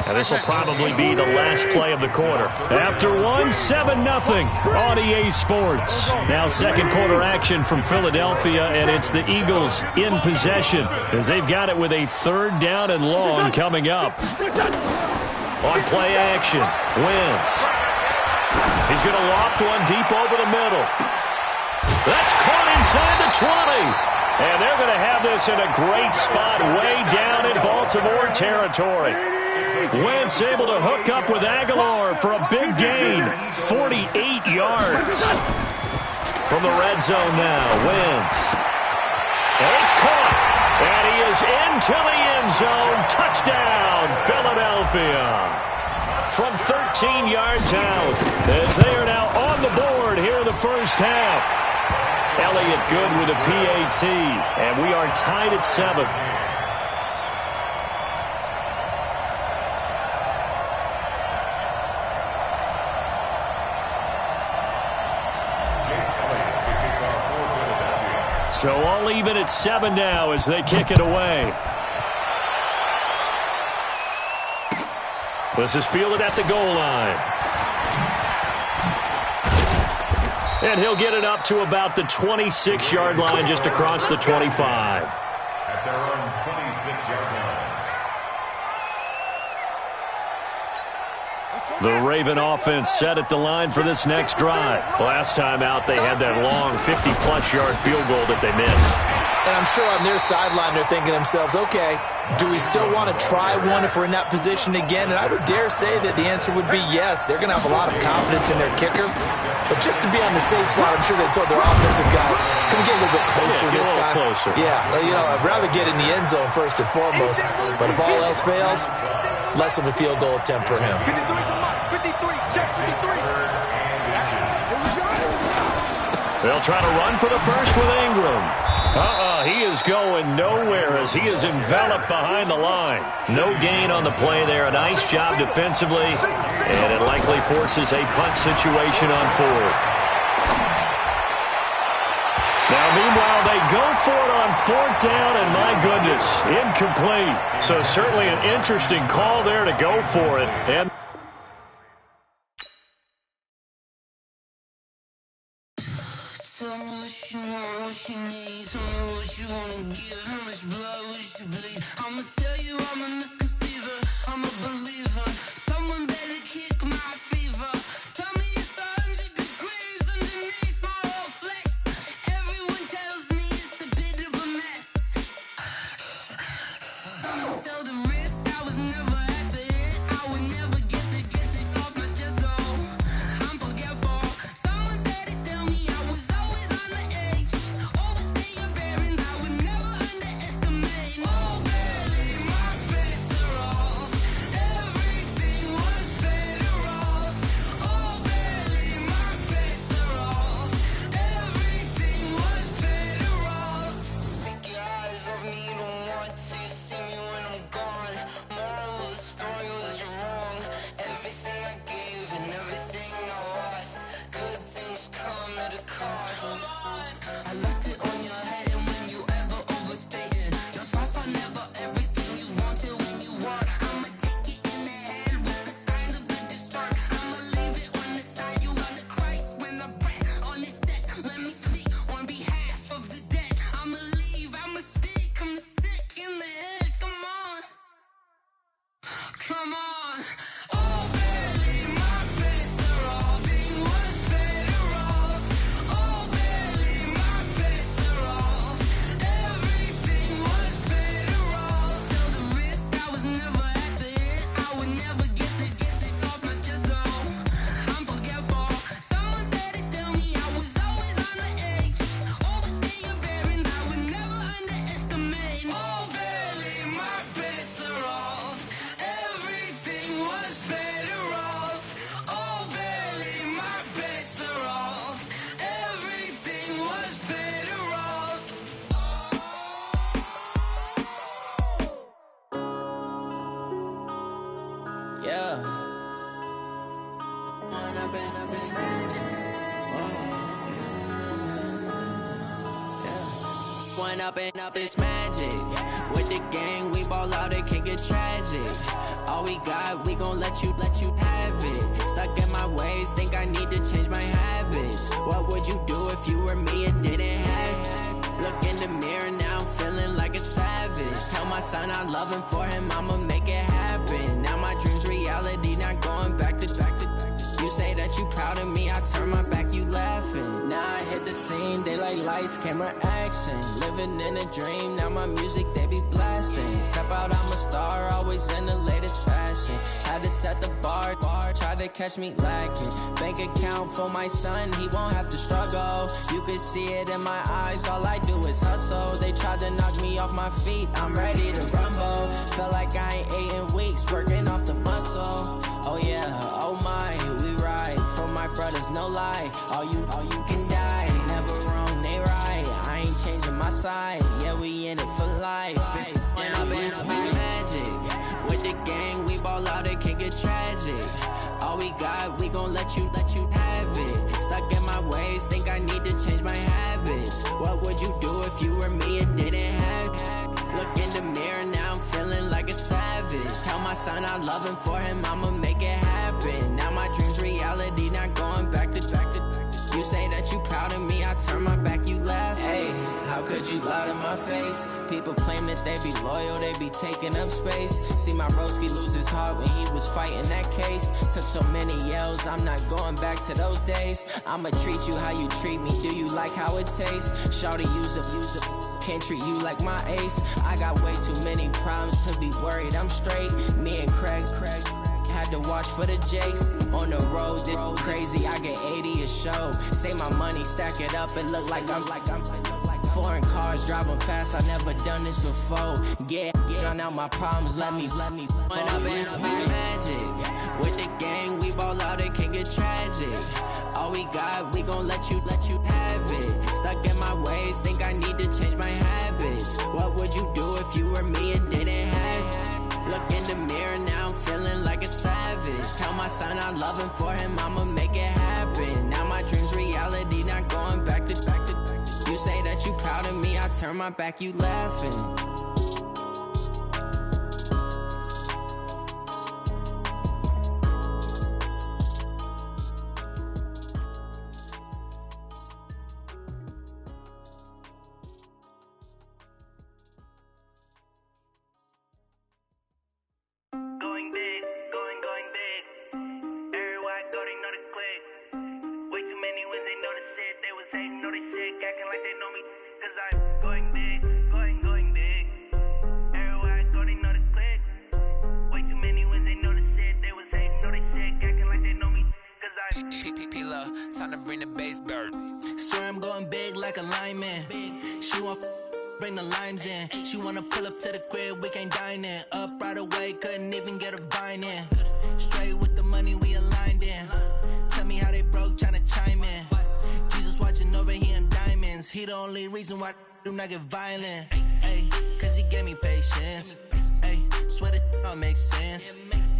[SPEAKER 1] And this will probably be the last play of the quarter. After 1, 7-0 on EA Sports. Now 2nd quarter action from Philadelphia, and it's the Eagles in possession as they've got it with a 3rd down and long coming up. On play action, Wentz. He's going to loft one deep over the middle. That's caught inside the 20. And they're going to have this in a great spot way down in Baltimore territory. Wentz able to hook up with Aguilar for a big gain, 48 yards. From the red zone now, Wentz. And it's caught. And he is into the end zone. Touchdown, Philadelphia. From 13 yards out, as they are now on the board here in the first half. Elliott good with a PAT, and we are tied at 7. So all even at 7 now as they kick it away. This is fielded at the goal line. And he'll get it up to about the 26-yard line, just across the 25.
[SPEAKER 6] At their own 26-yard line.
[SPEAKER 1] The Raven offense set at the line for this next drive. Last time out, they had that long 50-plus yard field goal that they missed.
[SPEAKER 3] And I'm sure on their sideline they're thinking to themselves, okay, do we still want to try one if we're in that position again? And I would dare say that the answer would be yes. They're going to have a lot of confidence in their kicker. But just to be on the safe side, I'm sure they told their offensive guys, can we get a little bit closer this time?
[SPEAKER 1] Closer.
[SPEAKER 3] Yeah, you know, I'd rather get in the end zone first and foremost. But if all else fails, less of a field goal attempt for him.
[SPEAKER 4] 53, check 53.
[SPEAKER 1] They'll try to run for the first with Ingram. He is going nowhere as he is enveloped behind the line. No gain on the play there. A nice job defensively, and it likely forces a punt situation on fourth. Now, meanwhile, they go for it on fourth down, and my goodness, incomplete. So certainly an interesting call there to go for it. And
[SPEAKER 7] I'ma tell you I'm a misconceiver, I'm a believer. Someone better kick my fever. Tell me it's 100 degrees underneath my whole flesh. Everyone tells me it's a bit of a mess. Someone tell the risk I was never at the end. I would never get this off my chest, though. I'm forgetful. Someone better tell me I was always on the edge. Overstay your bearings, I would never underestimate. Oh, barely, my bets are off. Everything was better off. Oh, barely, my bets are off. Everything was better off. Take your eyes off me, don't want to see me when I'm gone. Moral of the story was you're wrong. Everything I gave and everything I lost. Good things come at a cost. I left it on your head, and when you ever overstay it, your thoughts are never everything you wanted when you want. I'ma take it in the head with the signs of the distort. I'ma leave it on the side. You on the Christ when the breath on the set. Let me speak on behalf of the dead. I'ma leave, I'ma speak. I'm sick in the head. Come on, come on. Oh, barely, my bets are off. Everything was better off. Oh, barely, my bets are off. Everything was better off. Tell the risk I was never at the end. I would never get this off my chest, though. I'm forgetful. Someone better tell me I was always on the edge. Overstay your bearings, I would never underestimate. Oh, barely, my bets are off. Everything was better off. Oh, barely, my bets are off. Everything was better off. Yeah. When I've been up this magic. When up this magic. With the gang, we ball out, it can get tragic. All we got, we gon' let you have it. Stuck in my ways, think I need to change my habits. What would you do if you were me and didn't have it? Look in the mirror now, I'm feeling like a savage. Tell my son I love him, for him I'ma make it happen. Now my dream's reality, not going back to. You say that you proud of me, I turn my back, you laughing. Now I hit the scene, they like lights, camera, action. Living in a dream, now my music, they be blasting. Step out, I'm a star, always in the latest fashion. Had to set the bar, try to catch me lacking. Bank account for my son, he won't have to struggle. You could see it in my eyes, all I do is hustle. They tried to knock me off my feet, I'm ready to rumble. Feel like I ain't ate in weeks, working off the muscle. Oh yeah, oh my, we ride for my brothers, no lie. All you can die, never wrong, they right. I ain't changing my side, yeah, we in it for life. When I've been up is magic. With the gang, we ball out, it can get tragic. All we got, we gon' let you have it. Stuck in my ways, think I need to change my habits. What would you do if you were me and didn't have it? Look in the mirror now, I'm feeling like a savage. Tell my son I love him, for him I'ma make it happen. Now my dream's reality, not going back to. You say that you turn my back, you laugh. Hey, how could you lie to my face? People claim that they be loyal, they be taking up space. See my broski lose his heart when he was fighting that case. Took so many yells, I'm not going back to those days. I'ma treat you how you treat me, do you like how it tastes? Shawty, use up, can't treat you like my ace. I got way too many problems to be worried, I'm straight. Me and Craig had to watch for the Jakes. On the road, this crazy, I get 80 a show. Say my money, stack it up, it look like I'm foreign cars, driving fast, I never done this before. Drown out my problems, let me When up in this magic, with the gang, we ball out, it can get tragic. All we got, we gon' let you have it. Stuck in my ways, think I need to change my habits. What would you do if you were me and didn't have it? Look in the mirror, now I'm feeling like a savage. Tell my son I love him, for him I'ma make it happen. Now my dream's reality, not going back to. You say that you proud of me, I turn my back, you laughing.
[SPEAKER 8] Going big, going big. Everywhere I go, they know the click. Way too many wins, they notice it. They was hating, know they sick, acting like they know me. Cause I'm going big, going big. Everywhere I go, they know the click. Way too many wins, they notice it. They was hating, know they sick, acting like they know me. Cause I'm
[SPEAKER 9] P-P-P-Lo, time to bring the bass bird.
[SPEAKER 8] Swear I'm going big like a lineman. She want bring the limes in. She wanna pull up to the crib, we can't dine in. Up right away, couldn't even get a vine in. Straight with the money we aligned in. Tell me how they broke, tryna chime in. Jesus watching over here in diamonds. He the only reason why I do not get violent. Ay, cause he gave me patience. Ay, swear that all makes sense.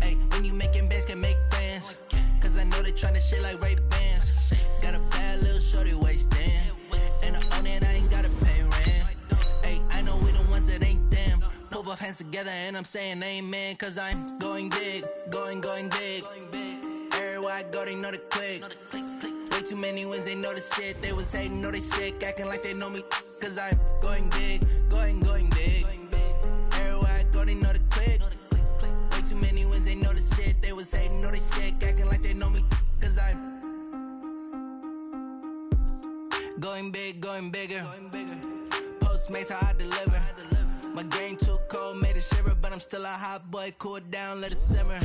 [SPEAKER 8] Ay, when you making bands, can make friends. Cause I know they tryna shit like Ray-Bans. Got a bad little shorty wasting. And I own it, I ain't gotta pay rent. Ay, I know we the ones that ain't them. Pull both hands together and I'm saying amen. Cause I'm going big, going big. Everywhere I go, they know the click. Way too many wins, they know the shit. They was hating, know they sick, acting like they know me. Cause I'm going big, going big. Everywhere I go, they know the click. Way too many wins, they know the shit. They was hating, know they sick, acting like they know me. Cause I'm going big, going bigger. Postmates, how I deliver. My game too cold, made it shiver. But I'm still a hot boy, cool it down, let it simmer.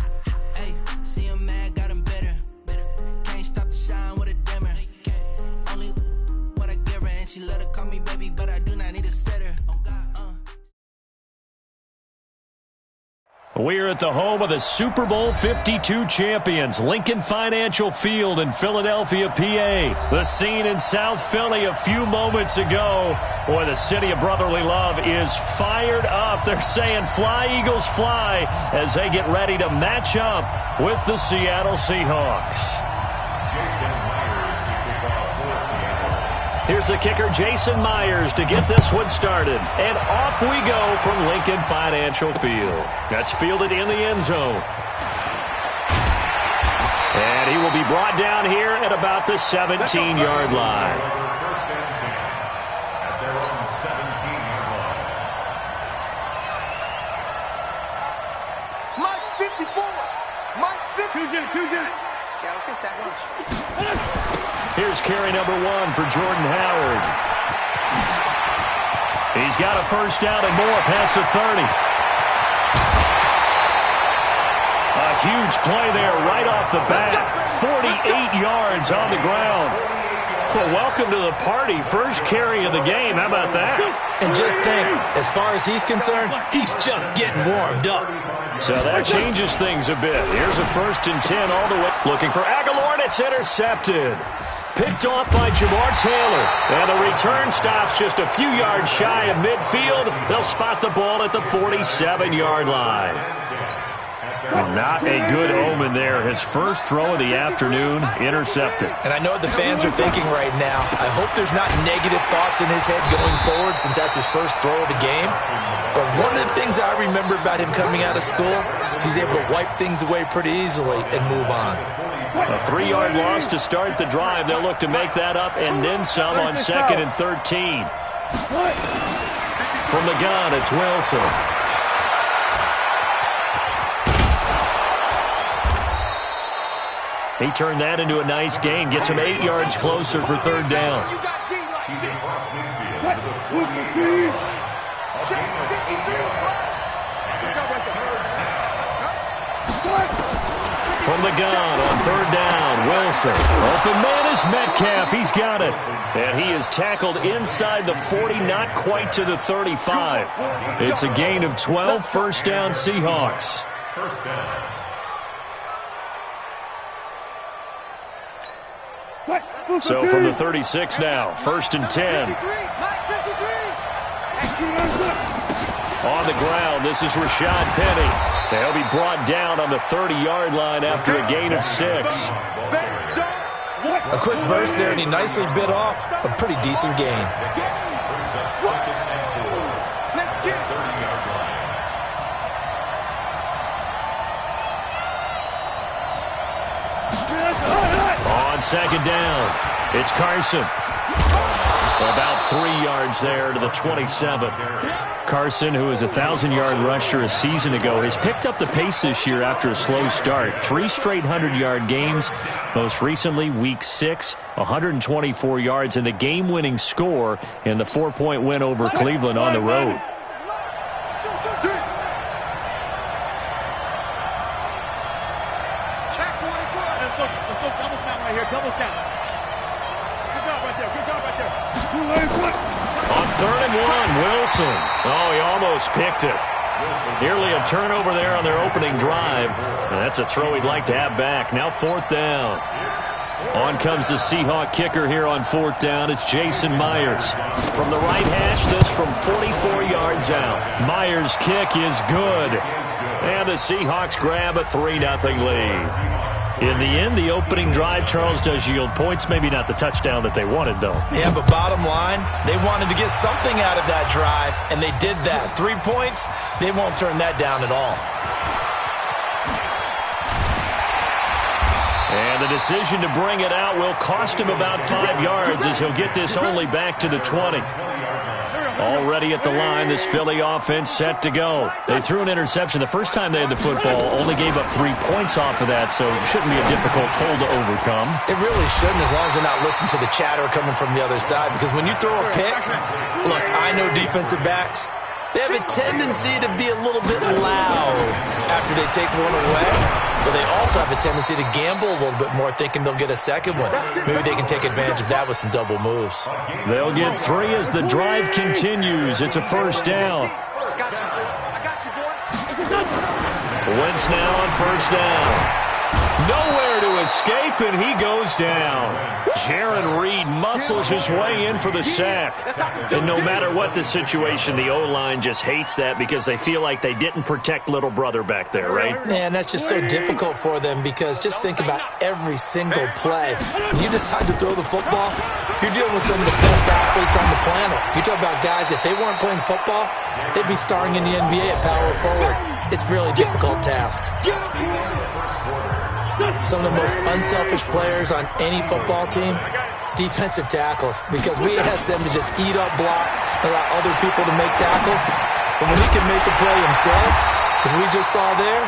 [SPEAKER 8] Hey, see him mad, got him bitter. Can't stop the shine with a dimmer. Only what I give her, and she let her call me baby, but I do not need a sitter.
[SPEAKER 1] We're at the home of the Super Bowl 52 champions, Lincoln Financial Field in Philadelphia, PA. The scene in South Philly a few moments ago. Boy, the city of brotherly love is fired up. They're saying fly, Eagles, fly, as they get ready to match up with the Seattle Seahawks. Here's the kicker, Jason Myers, to get this one started. And off we go from Lincoln Financial Field. That's fielded in the end zone. And he will be brought down here at about the 17-yard line.
[SPEAKER 6] At their own 17-yard line.
[SPEAKER 4] Mike 54. Mike 50.
[SPEAKER 2] Two jet.
[SPEAKER 4] Yeah, let's get sack lunch.
[SPEAKER 1] Here's carry number 1 for Jordan Howard. He's got a first down and more past the 30. A huge play there right off the bat. 48 yards on the ground. Well, welcome to the party. First carry of the game. How about that?
[SPEAKER 3] And just think, as far as he's concerned, he's just getting warmed up.
[SPEAKER 1] So that changes things a bit. Here's a 1st and 10 all the way. Looking for Aguilar, and it's intercepted. Picked off by Jamar Taylor. And the return stops just a few yards shy of midfield. They'll spot the ball at the 47-yard line. Not a good omen there. His first throw of the afternoon, intercepted.
[SPEAKER 3] And I know what the fans are thinking right now. I hope there's not negative thoughts in his head going forward since that's his first throw of the game. But one of the things I remember about him coming out of school He's able to wipe things away pretty easily and move on.
[SPEAKER 1] A 3-yard loss to start the drive. They'll look to make that up and then some on 2nd and 13. From the gun, it's Wilson. He turned that into a nice gain. Gets him 8 yards closer for 3rd down. From the gun on 3rd down, Wilson. Open man is Metcalf. He's got it. And he is tackled inside the 40, not quite to the 35. It's a gain of 12, 1st down Seahawks.
[SPEAKER 6] First down.
[SPEAKER 1] So from the 36 now, 1st and 10. On the ground, this is Rashad Penny. They'll be brought down on the 30-yard line after a gain of 6.
[SPEAKER 3] A quick burst there, and he nicely bit off a pretty decent gain.
[SPEAKER 1] On 2nd down, it's Carson. About 3 yards there to the 27. Carson, who is a 1,000-yard rusher a season ago, has picked up the pace this year after a slow start. 3 straight 100-yard games. Most recently, Week 6, 124 yards, and the game-winning score in the 4-point win over Cleveland on the road. On 3rd and 1, Wilson. Oh, he almost picked it. Nearly a turnover there on their opening drive. And that's a throw he'd like to have back. Now 4th down. On comes the Seahawk kicker here on 4th down. It's Jason Myers. From the right hash, this from 44 yards out. Myers' kick is good. And the Seahawks grab a 3-0 lead. In the end, the opening drive, Charles, does yield points. Maybe not the touchdown that they wanted, though.
[SPEAKER 3] Yeah, but bottom line, they wanted to get something out of that drive, and they did that. 3 points, they won't turn that down at all.
[SPEAKER 1] And the decision to bring it out will cost him about 5 yards as he'll get this only back to the 20. Already at the line, this Philly offense set to go. They threw an interception the first time they had the football, only gave up 3 points off of that, so it shouldn't be a difficult hole to overcome.
[SPEAKER 3] It really shouldn't, as long as they're not listening to the chatter coming from the other side, because when you throw a pick, look, I know defensive backs, they have a tendency to be a little bit loud after they take one away, but they also have a tendency to gamble a little bit more, thinking they'll get a second one. Maybe they can take advantage of that with some double moves.
[SPEAKER 1] They'll get 3 as the drive continues. It's a 1st down. Wentz now on 1st down. Nowhere to escape, and he goes down. Jaron Reed muscles his way in for the sack. And no matter what the situation, the O-line just hates that because they feel like they didn't protect little brother back there, right?
[SPEAKER 3] Yeah, and that's just so difficult for them because just think about every single play. When you decide to throw the football, you're dealing with some of the best athletes on the planet. You talk about guys, if they weren't playing football, they'd be starring in the NBA at power forward. It's a really difficult task. Some of the most unselfish players on any football team, defensive tackles, because we ask them to just eat up blocks, allow other people to make tackles. But when he can make a play himself, as we just saw there,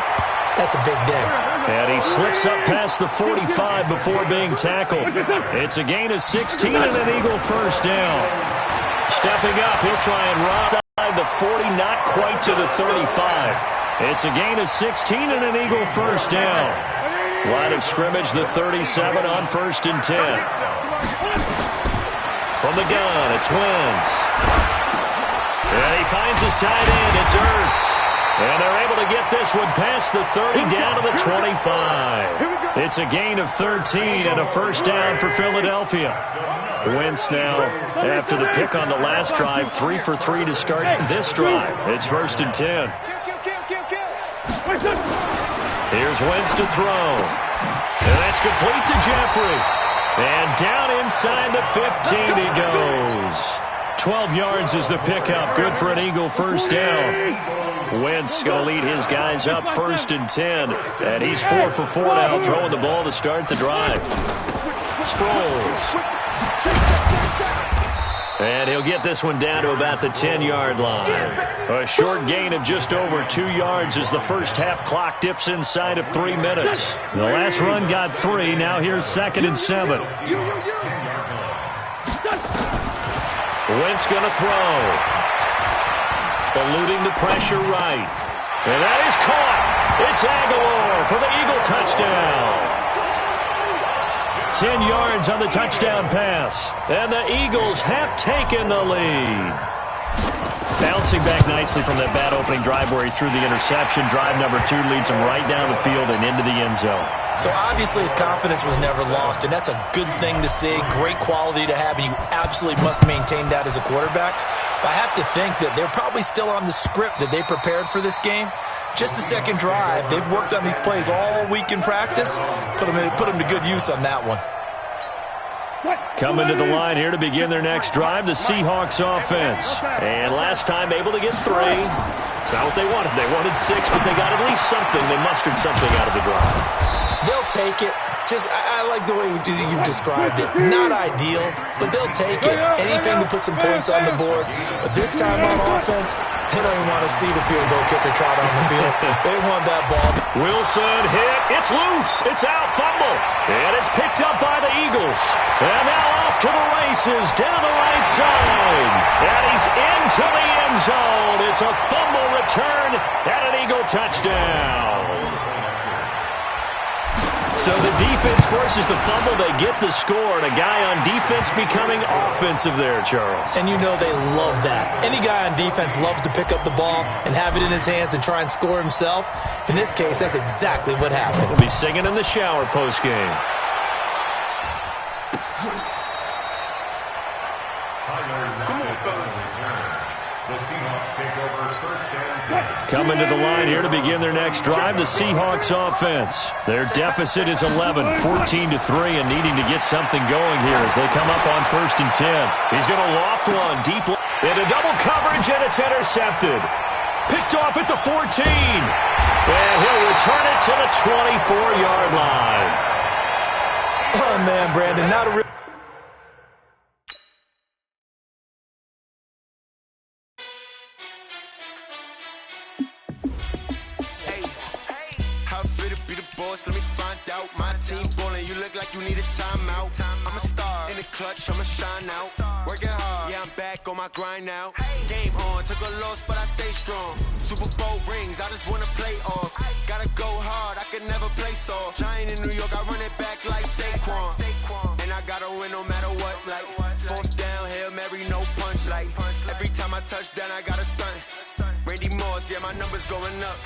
[SPEAKER 3] that's a big day.
[SPEAKER 1] And he slips up past the 45 before being tackled. It's a gain of 16 and an Eagle 1st down. Stepping up, he'll try and run inside the 40, not quite to the 35. It's a gain of 16 and an Eagle 1st down. Line of scrimmage, the 37 on 1st and 10. From the gun, it's Wentz. And he finds his tight end, it's Ertz. And they're able to get this one past the 30 down to the 25. It's a gain of 13 and a 1st down for Philadelphia. Wentz now, after the pick on the last drive, 3 for 3 to start this drive. It's 1st and 10. Here's Wentz to throw. And that's complete to Jeffrey. And down inside the 15 he goes. 12 yards is the pickup. Good for an Eagle 1st down. Wentz going to lead his guys up 1st and 10. And he's 4 for 4 now, throwing the ball to start the drive. Sproles. And he'll get this one down to about the 10-yard line. A short gain of just over 2 yards as the first half clock dips inside of 3 minutes. The last run got 3. Now here's 2nd and 7. Wentz going to throw. Eluding the pressure right. And that is caught. It's Aguilar for the Eagle touchdown. 10 yards on the touchdown pass. And the Eagles have taken the lead. Bouncing back nicely from that bad opening drive where he threw the interception. Drive number 2 leads him right down the field and into the end zone.
[SPEAKER 3] So obviously his confidence was never lost, and that's a good thing to see. Great quality to have, and you absolutely must maintain that as a quarterback. But I have to think that they're probably still on the script that they prepared for this game. Just the second drive. They've worked on these plays all week in practice. Put them to good use on that one.
[SPEAKER 1] Coming to the line here to begin their next drive, the Seahawks offense. And last time able to get 3. It's not what they wanted. They wanted 6, but they got at least something. They mustered something out of the drive.
[SPEAKER 3] They'll take it. I like the way you've described it. Not ideal, but they'll take it. Anything to put some points on the board. But this time on offense, they don't even want to see the field goal kicker trot on the field. They want that ball.
[SPEAKER 1] Wilson hit. It's loose. It's out. Fumble. And it's picked up by the Eagles. And now off to the races down the right side. And he's into the end zone. It's a fumble return and an Eagle touchdown. So the defense forces the fumble. They get the score, and a guy on defense becoming offensive there, Charles.
[SPEAKER 3] And you know they love that. Any guy on defense loves to pick up the ball and have it in his hands and try and score himself. In this case, that's exactly what happened.
[SPEAKER 1] He'll be singing in the shower post-game. Coming to the line here to begin their next drive, the Seahawks offense. Their deficit is 11, 14-3, and needing to get something going here as they come up on 1st and 10. He's going to loft one deep into double coverage, and it's intercepted. Picked off at the 14. And he'll return it to the 24-yard line.
[SPEAKER 3] Oh, man, Brandon, not a real...
[SPEAKER 4] Let me find out my team ballin'. You look like you need a timeout. I'm a star in the clutch, I'ma shine out. Working hard, yeah, I'm back on my grind now. Game on, took a loss, but I stay strong. Super Bowl rings, I just wanna play off. Gotta go hard, I can never play soft. Giant in New York, I run it back like Saquon. And I gotta win no matter what, like 4th down, Hail Mary, no punch. Like every time I touch down, I gotta stunt. Randy Moss, yeah, my numbers going up.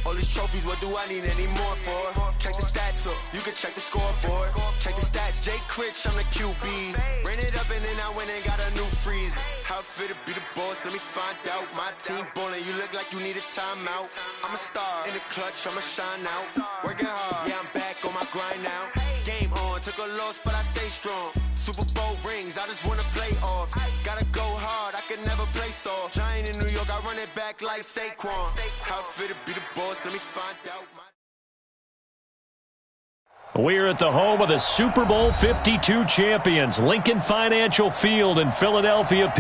[SPEAKER 4] All these trophies, what do I need any more for? Check the stats up, you can check the scoreboard. Check the stats, Jake Critch, I'm the QB. Ran it up and then I went and got a new freeze. How fit to be the boss, let me find out. My team ballin', you look like you need a timeout. I'm a star in the clutch, I'ma shine out. Working hard, yeah, I'm back on my grind now. Game on, took a loss, but I stay strong. Super Bowl rings, I just wanna play off. Gotta go hard, I can never play soft. Giant in New York, I run it back like Saquon. How fit to be the boss, let me find out.
[SPEAKER 1] We're at the home of the Super Bowl 52 champions, Lincoln Financial Field in Philadelphia.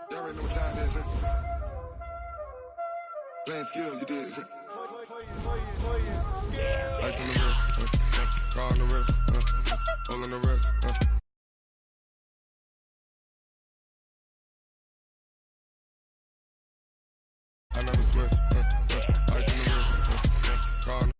[SPEAKER 5] Y'all already know what time it is, huh? Playing skills, you did. Ice on the wrist, car on the wrist, all on the wrist. I never switch. Ice on the wrist, car on the